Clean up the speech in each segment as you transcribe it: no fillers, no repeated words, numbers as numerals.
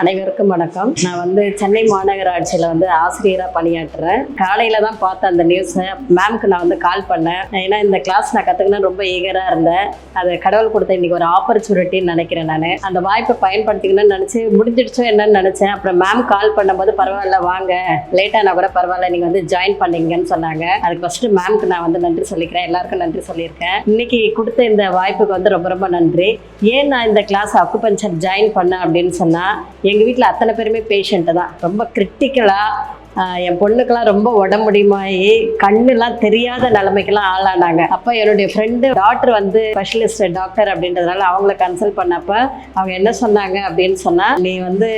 அனைவருக்கும் வணக்கம். நான் சென்னை மாநகராட்சியில் ஆசிரியராக பணியாற்றுறேன். காலையில் தான் பார்த்தேன் அந்த நியூஸை. மேம்க்கு நான் கால் பண்ணேன். ஏன்னா இந்த கிளாஸ் நான் கற்றுக்கணும்னு ரொம்ப ஈகராக இருந்தேன். அது கடவுள் கொடுத்த இன்றைக்கி ஒரு ஆப்பர்ச்சுனிட்டின்னு நினைக்கிறேன். நான் அந்த வாய்ப்பை பயன்படுத்திக்கணும்னு நினச்சி முடிஞ்சிடுச்சோ என்னன்னு நினச்சேன். அப்புறம் மேம் கால் பண்ணும்போது பரவாயில்ல வாங்க, லேட்டானா கூட பரவாயில்ல, நீங்கள் ஜாயின் பண்ணிங்கன்னு சொன்னாங்க. அதுக்கு ஃபஸ்ட்டு மேம்க்கு நான் நன்றி சொல்லிக்கிறேன். எல்லாருக்கும் நன்றி சொல்லியிருக்கேன். இன்னைக்கு கொடுத்த இந்த வாய்ப்புக்கு ரொம்ப ரொம்ப நன்றி. ஏன் நான் இந்த கிளாஸ் அக்குபஞ்சர் ஜாயின் பண்ணேன் அப்படின்னு சொன்னால், எங்கள் வீட்டில் அத்தனை பேருமே பேஷண்ட்டு தான். ரொம்ப கிரிட்டிக்கலாக என் பொண்ணுக்கெல்லாம் ரொம்ப உடம்பு முடியுமாயி கண்ணுலாம் தெரியாத நிலைமைக்கெல்லாம் ஆளானாங்க. அப்போ என்னுடைய ஃப்ரெண்டு டாக்டர் ஸ்பெஷலிஸ்ட் டாக்டர் அப்படின்றதுனால அவங்கள கன்சல்ட் பண்ணப்ப அவங்க என்ன சொன்னாங்க அப்படின்னு சொன்னா, நீ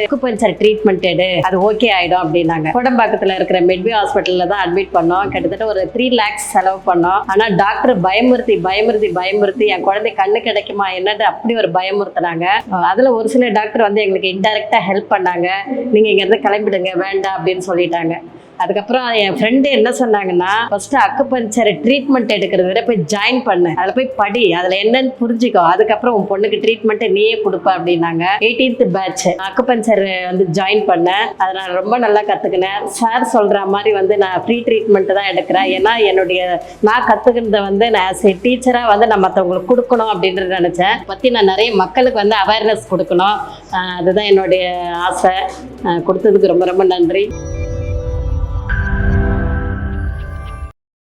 அக்குபஞ்சர் ட்ரீட்மெண்ட் எடு, அது ஓகே ஆயிடும் அப்படின்னாங்க. கோடம்பாக்கத்தில் இருக்கிற மெட்வி ஹாஸ்பிட்டலில் தான் அட்மிட் பண்ணோம். கிட்டத்தட்ட ஒரு 3 lakhs செலவு பண்ணோம். ஆனால் டாக்டர் பயமுறுத்தி என் குழந்தை கண்ணு கிடைக்குமா என்னட்டு அப்படி ஒரு பயமுறுத்தினாங்க. அதில் ஒரு சில டாக்டர் எங்களுக்கு இன்டைரக்டா ஹெல்ப் பண்ணாங்க. நீங்க இங்கிருந்து கிளம்பிடுங்க, வேண்டாம் அப்படின்னு சொல்லிட்டாங்க. அதுக்கப்புறம் என் ஃப்ரெண்டு என்ன சொன்னாங்கன்னா, ஃபர்ஸ்ட் அக்குபஞ்சர் ட்ரீட்மெண்ட் எடுக்கிறத விட போய் ஜாயின் பண்ணு, அதில் போய் படி, அதில் என்னன்னு புரிஞ்சுக்கோ, அதுக்கப்புறம் உன் பொண்ணுக்கு ட்ரீட்மெண்ட்டை நீயே கொடுப்ப அப்படின்னாங்க. 18th batch அக்குபஞ்சர் ஜாயின் பண்ணேன். அதை நான் ரொம்ப நல்லா கற்றுக்கினேன். சார் சொல்கிற மாதிரி நான் ஃப்ரீ ட்ரீட்மெண்ட் தான் எடுக்கிறேன். ஏன்னா நான் கற்றுக்கினதை நான் ஆஸ் ஏ டீச்சராக நான் மற்றவங்களுக்கு கொடுக்கணும் அப்படின்றத நினச்சேன். பற்றி நான் நிறைய மக்களுக்கு அவேர்னஸ் கொடுக்கணும். அதுதான் என்னுடைய ஆசை. கொடுத்ததுக்கு ரொம்ப ரொம்ப நன்றி.